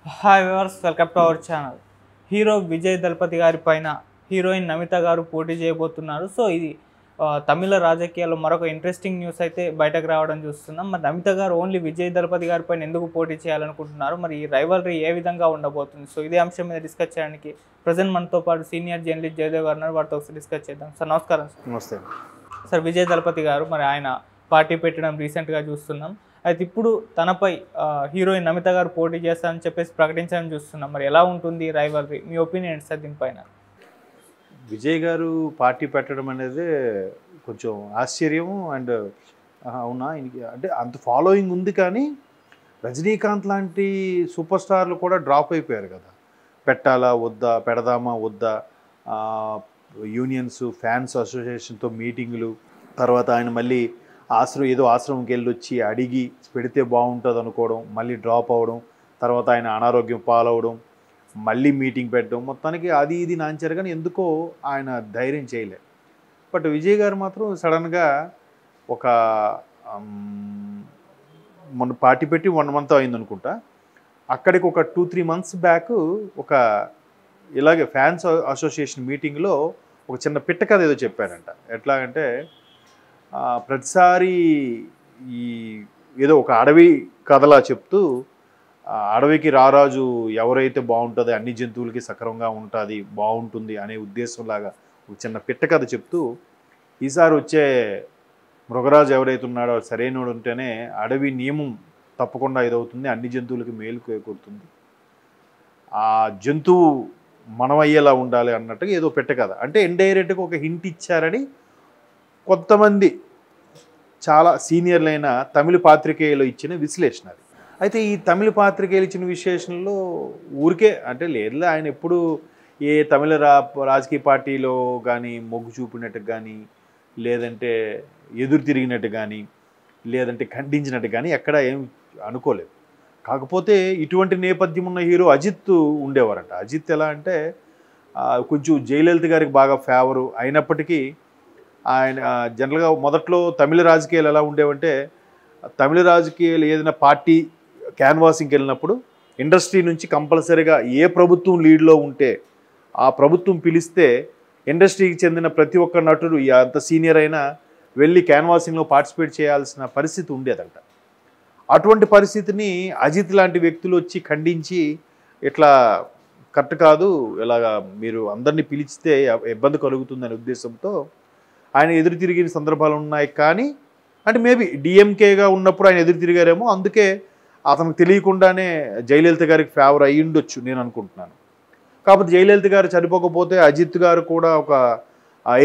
Hi viewers, welcome to our channel. Hero Vijay Thalapathy గారి పైన heroine Namitha గారు పోటీ చేయబోతున్నారు. సో ఇది తమిళ రాజకీయాల్లో మరొక ఇంట్రెస్టింగ్ న్యూస్ అయితే బయటకు రావడం చూస్తున్నాం. మరి నమిత గారు ఓన్లీ విజయ్ దళపతి గారి పైన ఎందుకు పోటీ చేయాలనుకుంటున్నారు, మరి ఈ రైవలరీ ఏ విధంగా ఉండబోతుంది? సో ఇదే అంశం మీద డిస్కస్ చేయడానికి ప్రజెంట్ మనతో పాటు సీనియర్ జర్నలిస్ట్ జయదేవ్ గారు ఉన్నారు. వారితో ఒకసారి డిస్కస్ చేద్దాం. సార్ నమస్కారం. నమస్తే సార్, విజయ్ దళపతి గారు మరి ఆయన పార్టీ పెట్టడం రీసెంట్గా చూస్తున్నాం. అయితే ఇప్పుడు తనపై హీరోయిన్ నమిత గారు పోటీ చేస్తారని చెప్పేసి ప్రకటించడం చూస్తున్నాం. మరి ఎలా ఉంటుంది రైవలరీ? మీ ఒపీనియన్ సార్ దీనిపైన? విజయ్ గారు పార్టీ పెట్టడం అనేది కొంచెం ఆశ్చర్యం. అండ్ అవునా, అంటే అంత ఫాలోయింగ్ ఉంది, కానీ రజనీకాంత్ లాంటి సూపర్ స్టార్లు కూడా డ్రాప్ అయిపోయారు కదా. పెట్టాలా వద్దా, పెడదామా వద్దా, యూనియన్స్ ఫ్యాన్స్ అసోసియేషన్తో మీటింగులు, తర్వాత ఆయన మళ్ళీ ఆశ్రమంకి వెళ్ళి వచ్చి అడిగి పెడితే బాగుంటుంది అనుకోవడం, మళ్ళీ డ్రాప్ అవ్వడం, తర్వాత ఆయన అనారోగ్యం పాలవడం, మళ్ళీ మీటింగ్ పెట్టడం, మొత్తానికి అది ఇది నాంచారు, కానీ ఎందుకో ఆయన ధైర్యం చేయలేదు. బట్ విజయ్ గారు మాత్రం సడన్గా ఒక మొన్న పార్టీ పెట్టి 1 month అయింది అనుకుంటా. అక్కడికి ఒక 2-3 months బ్యాక్ ఒక ఇలాగే ఫ్యాన్స్ అసోసియేషన్ మీటింగ్లో ఒక చిన్న పిట్ట కథ ఏదో చెప్పారంట. ఎట్లాగంటే ప్రతిసారి ఈ ఏదో ఒక అడవి కథలా చెప్తూ అడవికి రారాజు ఎవరైతే బాగుంటుందో అన్ని జంతువులకి సక్రమంగా ఉంటుంది, బాగుంటుంది అనే ఉద్దేశంలాగా ఒక చిన్న పిట్ట కథ చెప్తూ, ఈసారి వచ్చే మృగరాజు ఎవరైతే ఉన్నాడో సరైనోడు ఉంటేనే అడవి నియమం తప్పకుండా ఇదవుతుంది, అన్ని జంతువులకి మేలు చేకూరుతుంది, ఆ జంతువు మనమయ్యేలా ఉండాలి అన్నట్టుగా ఏదో పిట్ట కథ. అంటే ఇండైరెక్ట్గా ఒక హింట్ ఇచ్చారని కొంతమంది చాలా సీనియర్లైన తమిళ పాత్రికేయులు ఇచ్చిన విశ్లేషణ అది. అయితే ఈ తమిళ పాత్రికేయులు ఇచ్చిన విశ్లేషణలో ఊరికే అంటే లేదులే, ఆయన ఎప్పుడు ఏ తమిళ రాజకీయ పార్టీలో కానీ మొగ్గు చూపినట్టు కానీ, లేదంటే ఎదురు తిరిగినట్టు కానీ, లేదంటే ఖండించినట్టు కానీ ఎక్కడ ఏం అనుకోలేదు. కాకపోతే ఇటువంటి నేపథ్యం ఉన్న హీరో అజిత్ ఉండేవారంట. అజిత్ ఎలా అంటే కొంచెం జయలలిత గారికి బాగా ఫేవరు అయినప్పటికీ ఆయన జనరల్గా మొదట్లో తమిళ రాజకీయాలు ఎలా ఉండేవంటే, తమిళ రాజకీయాలు ఏదైనా పార్టీ క్యాన్వాసింగ్కి వెళ్ళినప్పుడు ఇండస్ట్రీ నుంచి కంపల్సరీగా ఏ ప్రభుత్వం లీడ్లో ఉంటే ఆ ప్రభుత్వం పిలిస్తే ఇండస్ట్రీకి చెందిన ప్రతి ఒక్క నటుడు అంత సీనియర్ అయినా వెళ్ళి క్యాన్వాసింగ్లో పార్టిసిపేట్ చేయాల్సిన పరిస్థితి ఉండేదంట. అటువంటి పరిస్థితిని అజిత్ లాంటి వ్యక్తులు వచ్చి ఖండించి, ఇట్లా కరెక్ట్ కాదు, ఇలాగా మీరు అందరినీ పిలిస్తే ఇబ్బంది కలుగుతుందనే ఉద్దేశంతో ఆయన ఎదురు తిరిగిన సందర్భాలు ఉన్నాయి. కానీ అంటే మేబీ డిఎంకేగా ఉన్నప్పుడు ఆయన ఎదురు తిరిగారేమో, అందుకే అతనికి తెలియకుండానే జయలలిత గారికి ఫేవర్ అయ్యి ఉండొచ్చు నేను అనుకుంటున్నాను. కాకపోతే జయలలిత గారు చనిపోకపోతే అజిత్ గారు కూడా ఒక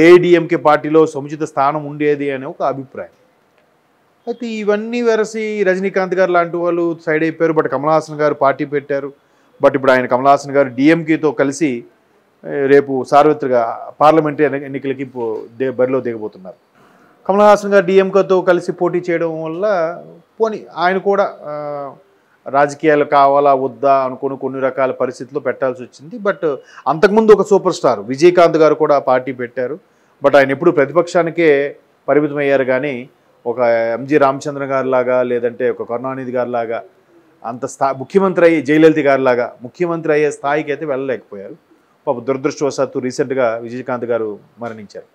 ఏఐడిఎంకే పార్టీలో సముచిత స్థానం ఉండేది అనే ఒక అభిప్రాయం. అయితే ఇవన్నీ వెరసి రజనీకాంత్ గారు లాంటి వాళ్ళు సైడ్ అయిపోయారు. బట్ కమల్ హాసన్ గారు పార్టీ పెట్టారు. బట్ ఇప్పుడు ఆయన కమల్ హాసన్ గారు డిఎంకేతో కలిసి రేపు సార్వత్రిక పార్లమెంటరీ ఎన్నికలకి బరిలో దిగబోతున్నారు. కమల్ హాసన్ గారు డిఎంకేతో కలిసి పోటీ చేయడం వల్ల పోనీ ఆయన కూడా రాజకీయాలు కావాలా వద్దా అనుకుని కొన్ని రకాల పరిస్థితుల్లో పెట్టాల్సి వచ్చింది. బట్ అంతకుముందు ఒక సూపర్ స్టార్ విజయకాంత్ గారు కూడా పార్టీ పెట్టారు. బట్ ఆయన ఎప్పుడు ప్రతిపక్షానికే పరిమితం అయ్యారు, కానీ ఒక ఎంజి రామచంద్ర గారి లాగా, లేదంటే ఒక కరుణానిధి గారి లాగా అంత ముఖ్యమంత్రి అయ్యి జయలలిత గారి లాగా ముఖ్యమంత్రి అయ్యే స్థాయికి అయితే వెళ్ళలేకపోయారు. పాప దురదృష్టవశాత్తు రీసెంట్గా విజయకాంత్ గారు మరణించారు.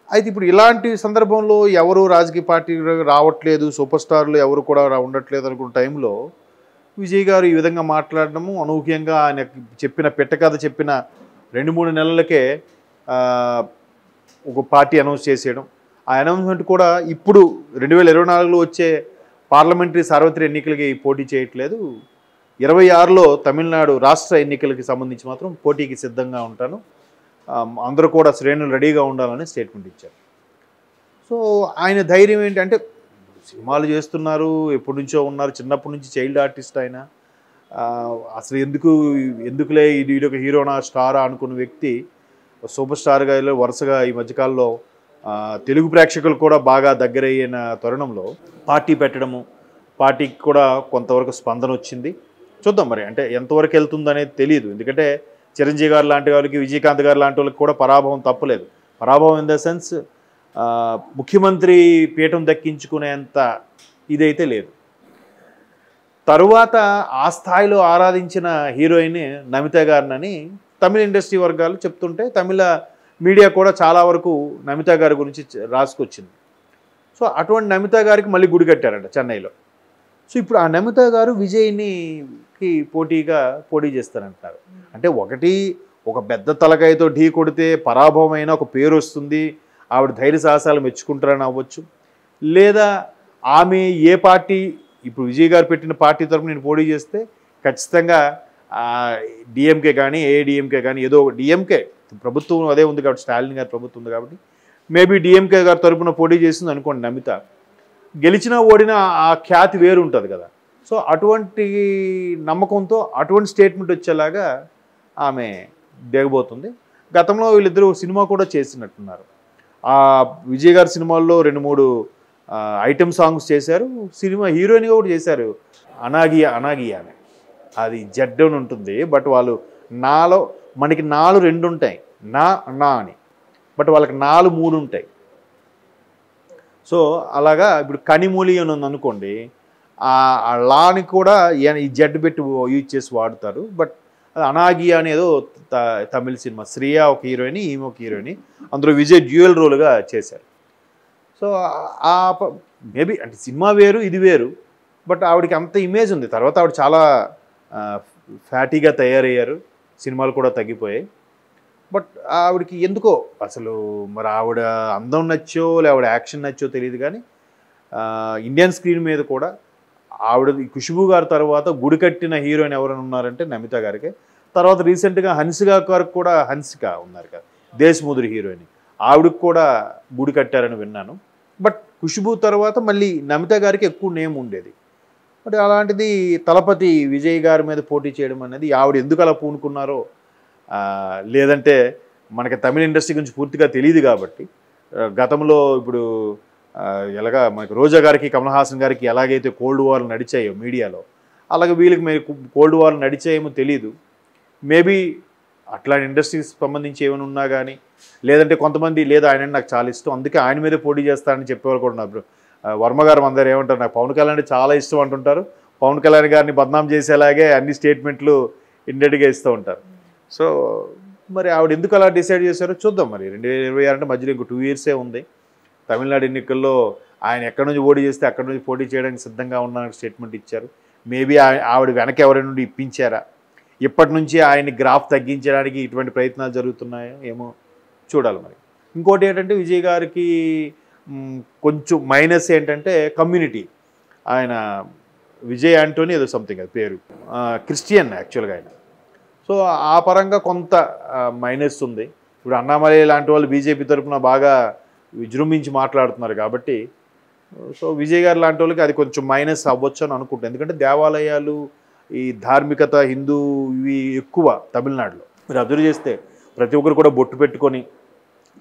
అయితే ఇప్పుడు ఇలాంటి సందర్భంలో ఎవరు రాజకీయ పార్టీ రావట్లేదు, సూపర్ స్టార్లు ఎవరు కూడా ఉండట్లేదు అనుకున్న టైంలో విజయ్ గారు ఈ విధంగా మాట్లాడడము, అనూహ్యంగా ఆయన చెప్పిన కథ చెప్పిన 2-3 నెలలకే ఒక పార్టీ అనౌన్స్ చేసేయడం, ఆ అనౌన్స్మెంట్ కూడా ఇప్పుడు 2024లో వచ్చే పార్లమెంటరీ సార్వత్రిక ఎన్నికలకి పోటీ చేయట్లేదు, 26లో తమిళనాడు రాష్ట్ర ఎన్నికలకి సంబంధించి మాత్రం పోటీకి సిద్ధంగా ఉంటాను, అందరూ కూడా శ్రేణులు రెడీగా ఉండాలని స్టేట్మెంట్ ఇచ్చారు. సో ఆయన ధైర్యం ఏంటంటే, సినిమాలు చేస్తున్నారు, ఎప్పటి నుంచో ఉన్నారు, చిన్నప్పటి నుంచి చైల్డ్ ఆర్టిస్ట్ ఆయన, అసలు ఎందుకులే ఇది ఒక హీరోనా స్టారా అనుకున్న వ్యక్తి సూపర్ స్టార్గా వరుసగా ఈ మధ్యకాలంలో తెలుగు ప్రేక్షకులు కూడా బాగా దగ్గరయ్యిన తరుణంలో పార్టీ పెట్టడము, పార్టీకి కూడా కొంతవరకు స్పందన వచ్చింది. చూద్దాం మరి, అంటే ఎంతవరకు వెళ్తుందనేది తెలియదు. ఎందుకంటే చిరంజీవి గారు లాంటి వాళ్ళకి, విజయకాంత్ గారు లాంటి వాళ్ళకి కూడా పరాభవం తప్పలేదు. పరాభవం ఇన్ ద సెన్స్ ముఖ్యమంత్రి పీఠం దక్కించుకునేంత ఇదైతే లేదు. తరువాత ఆ స్థాయిలో ఆరాధించిన హీరోయిన్ నమిత గారినని తమిళ ఇండస్ట్రీ వర్గాలు చెప్తుంటే తమిళ మీడియా కూడా చాలా వరకు నమిత గారి గురించి రాసుకొచ్చింది. సో అటువంటి నమిత గారికి మళ్ళీ గుడి కట్టారంట చెన్నైలో. సో ఇప్పుడు ఆ నమిత గారు విజయ్కి పోటీ చేస్తారంటారు. అంటే ఒక పెద్ద తలకాయతో ఢీ కొడితే పరాభవమైన ఒక పేరు వస్తుంది, ఆవిడ ధైర్య సాహసాలు మెచ్చుకుంటారని అవ్వచ్చు. లేదా ఆమె ఏ పార్టీ, ఇప్పుడు విజయ్ గారు పెట్టిన పార్టీ తరపున నేను పోటీ చేస్తే ఖచ్చితంగా డిఎంకే కానీ ఏఐడిఎంకే కానీ ఏదో డిఎంకే ప్రభుత్వం అదే ఉంది కాబట్టి, స్టాలిన్ గారి ప్రభుత్వం ఉంది కాబట్టి మేబీ డిఎంకే గారి తరపున పోటీ చేసింది అనుకోండి నమిత, గెలిచినా ఓడినా ఆ ఖ్యాతి వేరు ఉంటుంది కదా. సో అటువంటి నమ్మకంతో అటువంటి స్టేట్మెంట్ వచ్చేలాగా ఆమె దిగబోతుంది. గతంలో వీళ్ళిద్దరూ సినిమా కూడా చేసినట్టున్నారు. ఆ విజయ్ గారి సినిమాల్లో 2-3 ఐటమ్ సాంగ్స్ చేశారు. సినిమా హీరోయిన్గా కూడా చేశారు. అనాగియా అని, అది జడ్ అని ఉంటుంది. బట్ వాళ్ళు మనకి 2 ఉంటాయి, నా అని, బట్ వాళ్ళకి 3 ఉంటాయి. సో అలాగా ఇప్పుడు కనిమూలి అని ఉంది అనుకోండి, ఆ లాని కూడా ఈ జడ్ పెట్టి యూజ్ చేసి వాడతారు. బట్ అనాగియా అనేదో తమిళ సినిమా, శ్రియా ఒక హీరోయిన్, ఈమె ఒక హీరోయిన్, అందులో విజయ్ డ్యూయల్ రోల్గా చేశారు. సో మేబీ అంటే సినిమా వేరు ఇది వేరు, బట్ ఆవిడకి అంత ఇమేజ్ ఉంది. తర్వాత ఆవిడ చాలా ఫ్యాటీగా తయారయ్యారు, సినిమాలు కూడా తగ్గిపోయాయి. బట్ ఆవిడకి ఎందుకో అసలు మరి ఆవిడ అందం నచ్చో ఆవిడ యాక్షన్ నచ్చో తెలియదు కానీ ఇండియన్ స్క్రీన్ మీద కూడా ఆవిడ ఖుష్బూ గారి తర్వాత గుడి కట్టిన హీరోయిన్ ఎవరైనా ఉన్నారంటే నమిత గారికి. తర్వాత రీసెంట్గా హన్సిక గారికి కూడా, హన్సిక ఉన్నారు కదా దేశ్ముదురి హీరోయిన్, ఆవిడకి కూడా గుడి కట్టారని విన్నాను. బట్ ఖుష్బూ తర్వాత మళ్ళీ నమిత గారికి ఎక్కువ నేమ్ ఉండేది. బట్ అలాంటిది తలపతి విజయ్ గారి మీద పోటీ చేయడం అనేది ఆవిడ ఎందుకు అలా పూనుకున్నారో, లేదంటే మనకి తమిళ ఇండస్ట్రీ గురించి పూర్తిగా తెలియదు కాబట్టి, గతంలో ఇప్పుడు ఎలాగా మనకి రోజా గారికి కమల్ హాసన్ గారికి ఎలాగైతే కోల్డ్ వార్లు నడిచాయో మీడియాలో, అలాగే వీళ్ళకి మీరు కోల్డ్ వార్లు నడిచాయేమో తెలీదు. మేబీ అట్లాంటి ఇండస్ట్రీకి సంబంధించి ఏమైనా ఉన్నా కానీ, లేదంటే కొంతమంది లేదా ఆయన నాకు చాలా ఇష్టం అందుకే ఆయన మీదే పోటీ చేస్తానని చెప్పేవారు కూడా ఉన్నారు. వర్మ గారు మన దగ్గర ఏమంటారు, నాకు పవన్ కళ్యాణ్ అంటే చాలా ఇష్టం అంటుంటారు. పవన్ కళ్యాణ్ గారిని బద్నాం చేసేలాగే అన్ని స్టేట్మెంట్లు ఇండెట్గా ఇస్తూ ఉంటారు. సో మరి ఆవిడ ఎందుకు అలా డిసైడ్ చేశారో చూద్దాం. మరి 2026 అంటే మధ్యలో ఇంకో 2 ఇయర్సే ఉంది. తమిళనాడు ఎన్నికల్లో ఆయన ఎక్కడి నుంచి పోటీ చేస్తే అక్కడి నుంచి పోటీ చేయడానికి సిద్ధంగా ఉన్నారని స్టేట్మెంట్ ఇచ్చారు. మేబీ ఆవిడ వెనక ఎవరి నుండి ఇప్పించారా, ఇప్పటి నుంచి ఆయన్ని గ్రాఫ్ తగ్గించడానికి ఇటువంటి ప్రయత్నాలు జరుగుతున్నాయో ఏమో చూడాలి. మరి ఇంకోటి ఏంటంటే విజయ్ గారికి కొంచెం మైనస్ ఏంటంటే కమ్యూనిటీ. ఆయన విజయ్ యాంటోనీ ఏదో సంథింగ్ అది పేరు, క్రిస్టియన్ యాక్చువల్గా ఆయన. సో ఆ పరంగా కొంత మైనస్ ఉంది. ఇప్పుడు అన్నామలై లాంటి వాళ్ళు బీజేపీ తరఫున బాగా విజృంభించి మాట్లాడుతున్నారు కాబట్టి, సో విజయ్ గారు లాంటి వాళ్ళకి అది కొంచెం మైనస్ అవ్వచ్చు అని అనుకుంటాను. ఎందుకంటే దేవాలయాలు, ఈ ధార్మికత, హిందూ ఇవి ఎక్కువ తమిళనాడులో. మీరు అబ్జర్వ్ చేస్తే ప్రతి ఒక్కరు కూడా బొట్టు పెట్టుకొని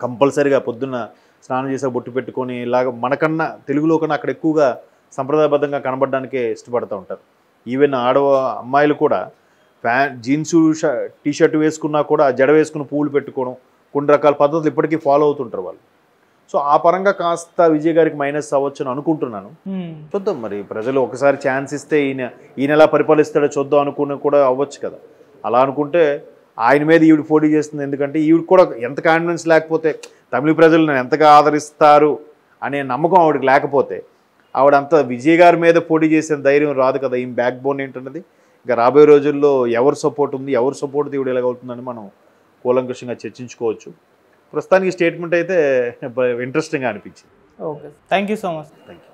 కంపల్సరీగా పొద్దున్న స్నానం చేసే బొట్టు పెట్టుకొని ఇలాగ మనకన్నా తెలుగులో కన్నా అక్కడ ఎక్కువగా సంప్రదాయబద్ధంగా కనబడడానికే ఇష్టపడుతూ ఉంటారు. ఈవెన్ అమ్మాయిలు కూడా జీన్సు టీషర్ట్ వేసుకున్నా కూడా జడ వేసుకుని పూలు పెట్టుకోవడం, కొన్ని రకాల పద్ధతులు ఇప్పటికీ ఫాలో అవుతుంటారు వాళ్ళు. సో ఆ పరంగా కాస్త విజయ్ గారికి మైనస్ అవ్వచ్చు అని అనుకుంటున్నాను. చూద్దాం మరి, ప్రజలు ఒకసారి ఛాన్స్ ఇస్తే ఈయన ఎలా పరిపాలిస్తాడో చూద్దాం అనుకుని కూడా అవ్వచ్చు కదా. అలా అనుకుంటే ఆయన మీద ఈవిడ పోటీ చేస్తుంది. ఎందుకంటే ఈవిడ కూడా ఎంత కాన్ఫిడెన్స్ లేకపోతే, తమిళ ప్రజలు నన్ను ఎంతగా ఆదరిస్తారు అనే నమ్మకం ఆవిడకి లేకపోతే ఆవిడ అంత విజయ్ గారి మీద పోటీ చేసే ధైర్యం రాదు కదా. ఈ బ్యాక్ బోన్ ఏంటన్నది ఇంకా రాబోయే రోజుల్లో ఎవరు సపోర్ట్ ఉంది, ఎవరు సపోర్ట్ ఈవిడ ఎలాగవుతుందని మనం కూలంకషంగా చర్చించుకోవచ్చు. ప్రస్తుతానికి స్టేట్మెంట్ అయితే ఇంట్రెస్టింగ్గా అనిపించింది. Okay, thank you so much. Thank you.